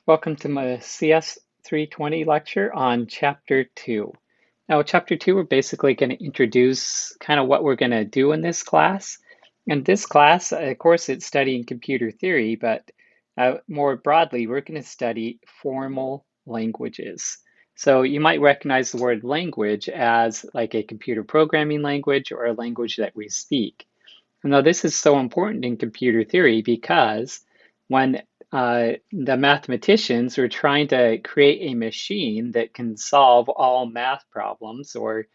Welcome to my CS320 lecture on Chapter 2. Now, Chapter 2, we're basically going to introduce kind of what we're going to do in this class. And this class, of course, it's studying computer theory, but more broadly, we're going to study formal languages. So you might recognize the word language as like a computer programming language or a language that we speak. Now, this is so important in computer theory because when the mathematicians were trying to create a machine that can solve all math problems or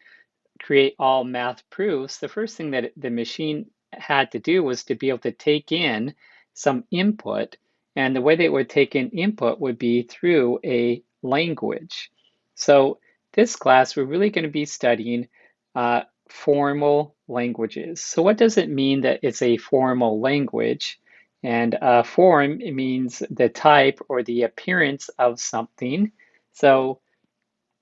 create all math proofs, the first thing that the machine had to do was to be able to take in some input. And the way they would take in input would be through a language. So this class, we're really going to be studying formal languages. So what does it mean that it's a formal language? And form, it means the type or the appearance of something. So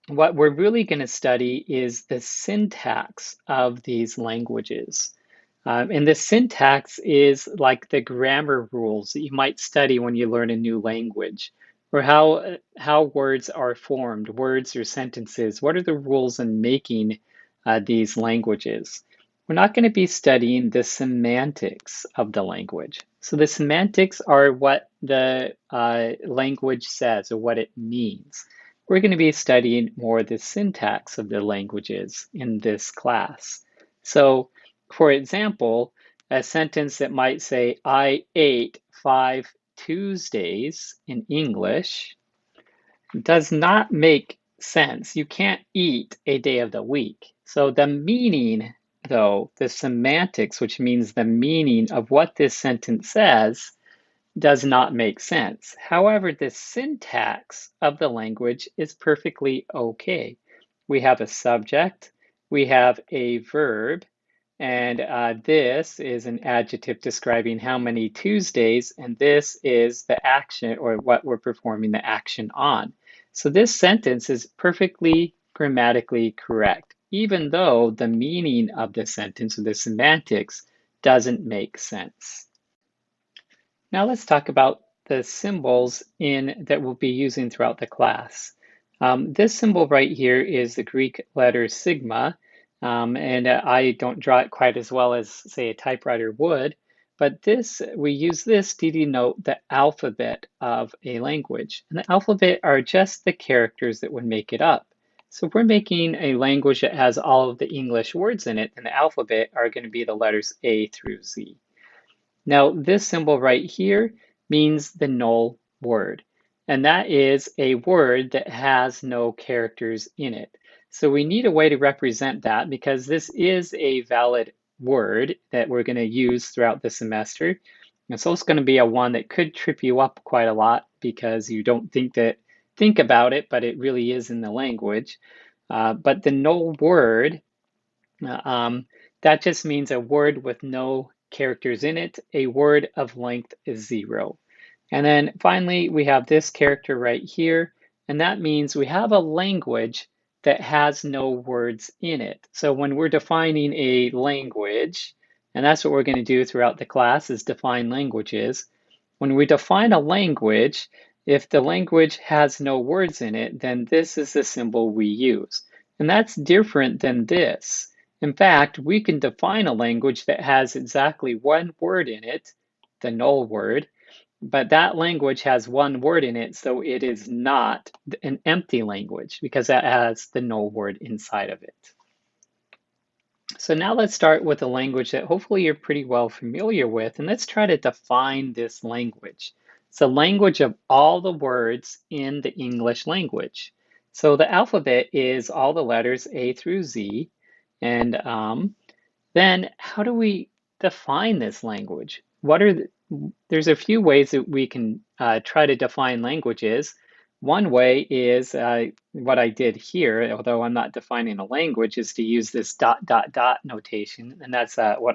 what we're really going to study is the syntax of these languages. And the syntax is like the grammar rules that you might study when you learn a new language, or how words are formed, words or sentences. What are the rules in making these languages? We're not going to be studying the semantics of the language. So the semantics are what the language says or what it means. We're going to be studying more the syntax of the languages in this class. So, for example, a sentence that might say, I ate 5 Tuesdays in English does not make sense. You can't eat a day of the week. So the meaning, though, the semantics, which means the meaning of what this sentence says, does not make sense. However, the syntax of the language is perfectly okay. We have a subject, we have a verb, and this is an adjective describing how many Tuesdays, and this is the action or what we're performing the action on. So this sentence is perfectly grammatically correct, even though the meaning of the sentence or the semantics doesn't make sense. Now let's talk about the symbols that we'll be using throughout the class. This symbol right here is the Greek letter sigma, and I don't draw it quite as well as, say, a typewriter would, but we use this to denote the alphabet of a language. And the alphabet are just the characters that would make it up. So if we're making a language that has all of the English words in it, then the alphabet are going to be the letters A through Z. Now, this symbol right here means the null word, and that is a word that has no characters in it. So we need a way to represent that because this is a valid word that we're going to use throughout the semester. And so it's going to be a one that could trip you up quite a lot because you don't think about it, but it really is in the language. But the null word, that just means a word with no characters in it. A word of length is 0. And then finally, we have this character right here, and that means we have a language that has no words in it. So when we're defining a language, and that's what we're going to do throughout the class is define languages. When we define a language, if the language has no words in it, then this is the symbol we use. And that's different than this. In fact, we can define a language that has exactly one word in it, the null word, but that language has one word in it, so it is not an empty language because that has the null word inside of it. So now let's start with a language that hopefully you're pretty well familiar with, and let's try to define this language. It's a language of all the words in the English language. So the alphabet is all the letters A through Z, and then how do we define this language? There's a few ways that we can try to define languages. One way is what I did here, although I'm not defining a language, is to use this dot, dot, dot notation. And that's the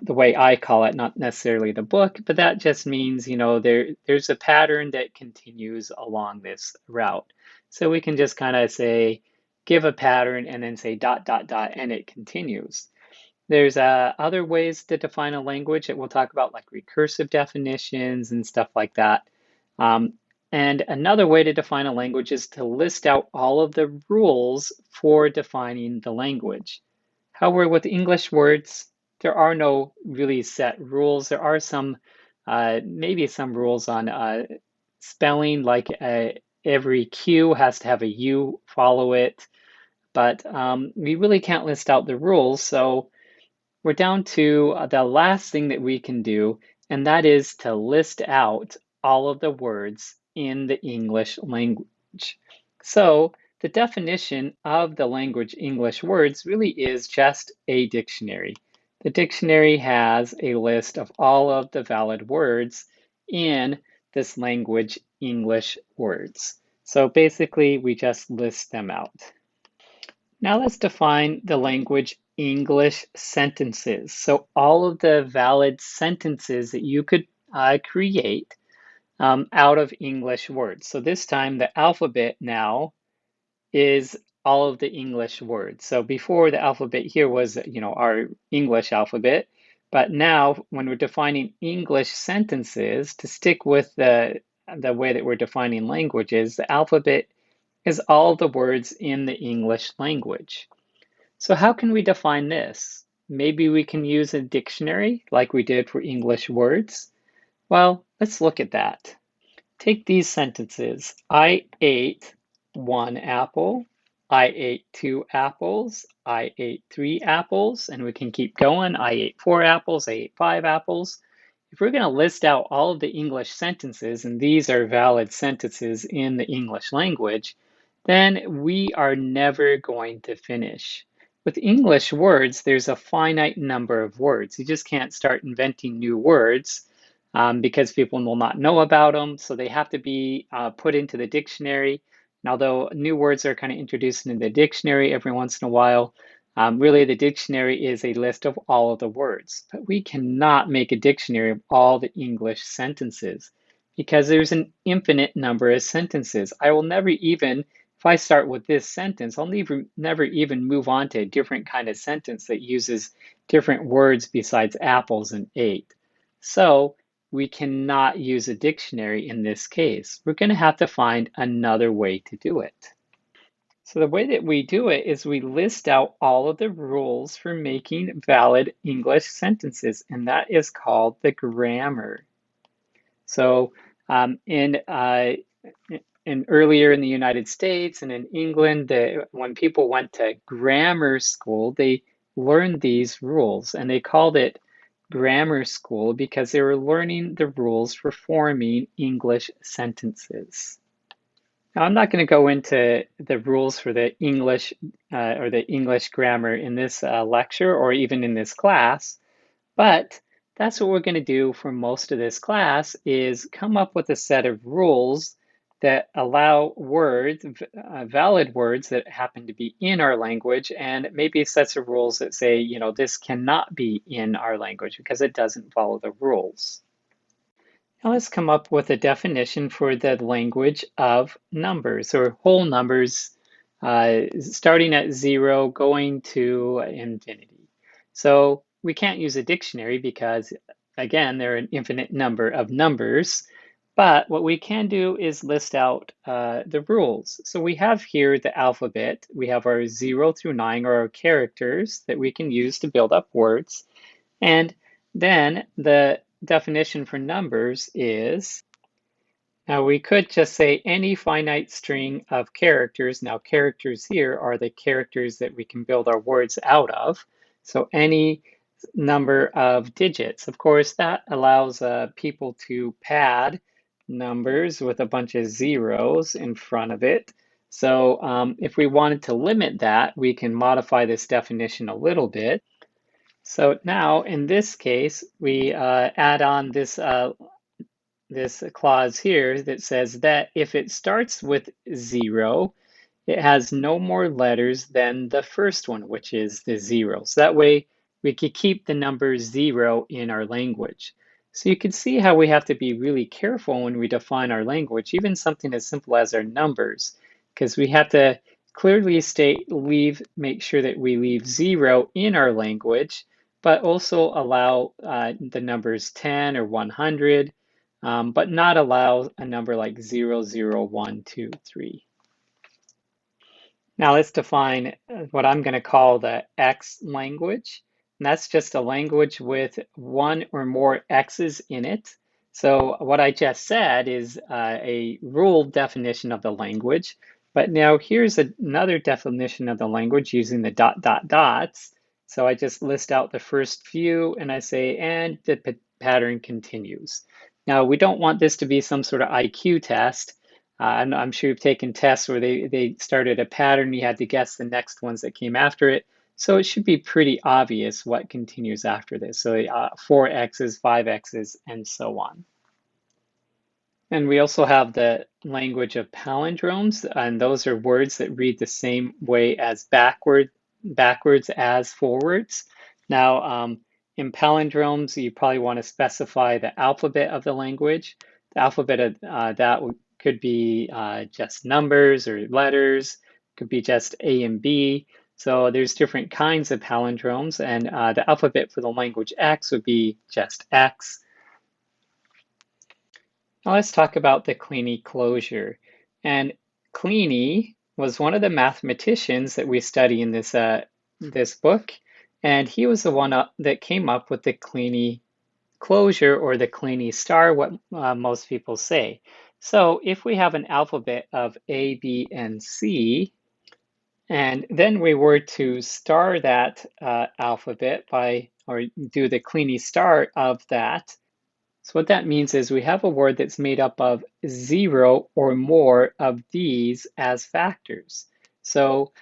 way I call it, not necessarily the book, but that just means, there's a pattern that continues along this route. So we can just kind of say, give a pattern and then say dot, dot, dot, and it continues. There's other ways to define a language that we'll talk about, like recursive definitions and stuff like that. And another way to define a language is to list out all of the rules for defining the language. However, with English words, there are no really set rules. There are some, maybe some rules on spelling, like every Q has to have a U follow it, but we really can't list out the rules. So we're down to the last thing that we can do, and that is to list out all of the words in the English language. So the definition of the language English words really is just a dictionary. The dictionary has a list of all of the valid words in this language English words. So basically, we just list them out. Now let's define the language English sentences. So all of the valid sentences that you could create out of English words. So this time the alphabet now is all of the English words. So before, the alphabet here was, our English alphabet, but now when we're defining English sentences, to stick with the way that we're defining languages, the alphabet is all the words in the English language. So how can we define this? Maybe we can use a dictionary like we did for English words. Well, let's look at that. Take these sentences. I ate 1 apple. I ate 2 apples. I ate 3 apples. And we can keep going. I ate 4 apples. I ate 5 apples. If we're going to list out all of the English sentences, and these are valid sentences in the English language, then we are never going to finish. With English words, there's a finite number of words. You just can't start inventing new words because people will not know about them. So they have to be put into the dictionary. And although new words are kind of introduced into the dictionary every once in a while, really the dictionary is a list of all of the words. But we cannot make a dictionary of all the English sentences because there's an infinite number of sentences. I will never even, if I start with this sentence, I'll never even move on to a different kind of sentence that uses different words besides apples and ate. So we cannot use a dictionary in this case. We're going to have to find another way to do it. So the way that we do it is we list out all of the rules for making valid English sentences, and that is called the grammar. So in earlier in the United States and in England, when people went to grammar school, they learned these rules, and they called it grammar school because they were learning the rules for forming English sentences. Now, I'm not going to go into the rules for the English or the English grammar in this lecture or even in this class, but that's what we're going to do for most of this class is come up with a set of rules that allow words, valid words that happen to be in our language, and maybe sets of rules that say, this cannot be in our language because it doesn't follow the rules. Now let's come up with a definition for the language of numbers or whole numbers starting at 0 going to infinity. So we can't use a dictionary because, again, there are an infinite number of numbers. But what we can do is list out the rules. So we have here the alphabet. We have our 0 through 9 or our characters that we can use to build up words. And then the definition for numbers is, now we could just say any finite string of characters. Now characters here are the characters that we can build our words out of. So any number of digits. Of course, that allows people to pad numbers with a bunch of zeros in front of it. So if we wanted to limit that, we can modify this definition a little bit. So now, in this case, we add on this clause here that says that if it starts with 0, it has no more letters than the first one, which is the 0. So that way, we could keep the number 0 in our language. So you can see how we have to be really careful when we define our language, even something as simple as our numbers, because we have to clearly make sure that we leave 0 in our language, but also allow the numbers 10 or 100 but not allow a number like 0, 0, 1, 2, 3. Now let's define what I'm going to call the X language. And that's just a language with one or more X's in it. So what I just said is a ruled definition of the language. But now here's another definition of the language using the dot, dot, dots. So I just list out the first few and I say, and the pattern continues. Now we don't want this to be some sort of IQ test. I'm sure you've taken tests where they started a pattern, you had to guess the next ones that came after it. So it should be pretty obvious what continues after this. So 4x's, 5x's, and so on. And we also have the language of palindromes, and those are words that read the same way as backwards as forwards. Now, in palindromes, you probably want to specify the alphabet of the language. The alphabet of that could be just numbers or letters, could be just A and B. So there's different kinds of palindromes, and the alphabet for the language X would be just X. Now let's talk about the Kleene closure. And Kleene was one of the mathematicians that we study in this book, and he was the one that came up with the Kleene closure, or the Kleene star, what most people say. So if we have an alphabet of A, B, and C, and then we were to star that alphabet or do the Kleene star of that, so what that means is we have a word that's made up of 0 or more of these as factors. So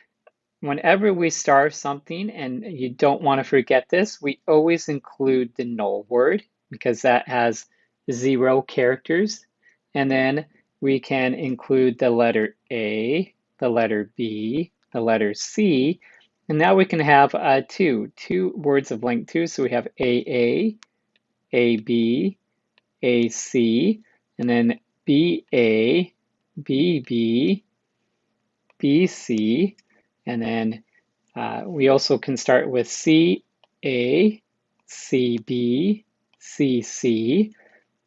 whenever we star something, and you don't want to forget this, we always include the null word because that has 0 characters. And then we can include the letter A, the letter B, the letter C, and now we can have two words of length 2. So we have AA, AB, AC, and then BA, BB, BC, and then we also can start with CA, CB, CC,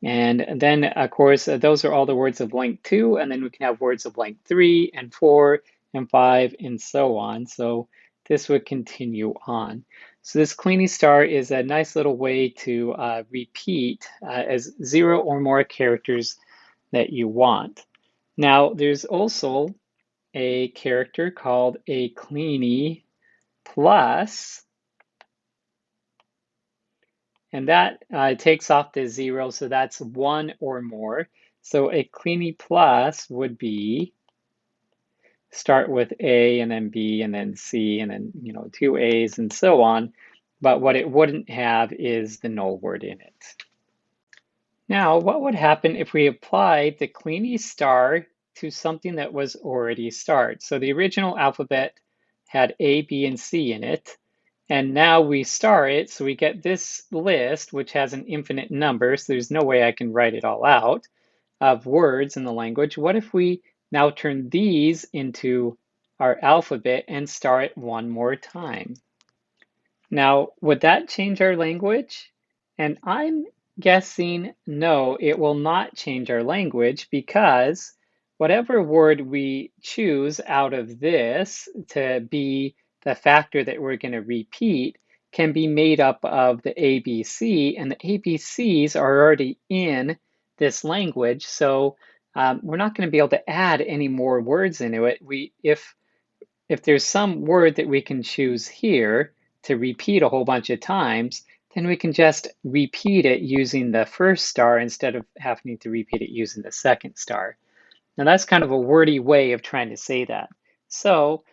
and then of course those are all the words of length 2, and then we can have words of length 3 and 4 and 5 and so on. So this would continue on. So this Kleene star is a nice little way to repeat as 0 or more characters that you want. Now there's also a character called a Kleene plus, and that takes off the 0, so that's 1 or more. So a Kleene plus would be start with A and then B and then C and then 2 A's and so on. But what it wouldn't have is the null word in it. Now, what would happen if we applied the Kleene star to something that was already starred? So the original alphabet had A, B, and C in it. And now we star it, so we get this list, which has an infinite number, so there's no way I can write it all out, of words in the language. What if we now turn these into our alphabet and star it one more time? Now, would that change our language? And I'm guessing no, it will not change our language, because whatever word we choose out of this to be the factor that we're going to repeat can be made up of the ABC, and the ABCs are already in this language, so we're not going to be able to add any more words into it. If there's some word that we can choose here to repeat a whole bunch of times, then we can just repeat it using the first star instead of having to repeat it using the second star. Now that's kind of a wordy way of trying to say that. So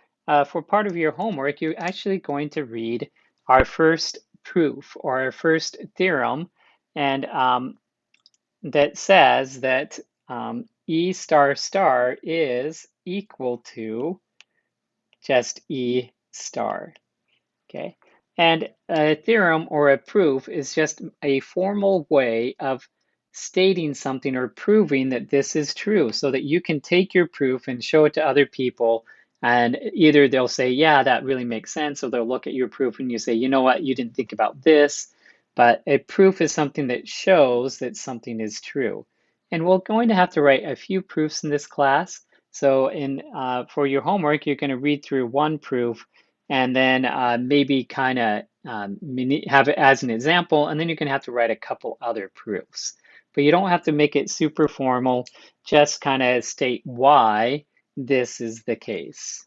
for part of your homework, you're actually going to read our first proof or our first theorem, and that says that E star star is equal to just E star, okay? And a theorem or a proof is just a formal way of stating something or proving that this is true, so that you can take your proof and show it to other people, and either they'll say, yeah, that really makes sense, or they'll look at your proof and you say, you know what, you didn't think about this, But a proof is something that shows that something is true. And we're going to have to write a few proofs in this class. So for your homework, you're going to read through one proof and then maybe kind of have it as an example, and then you're going to have to write a couple other proofs. But you don't have to make it super formal, just kind of state why this is the case.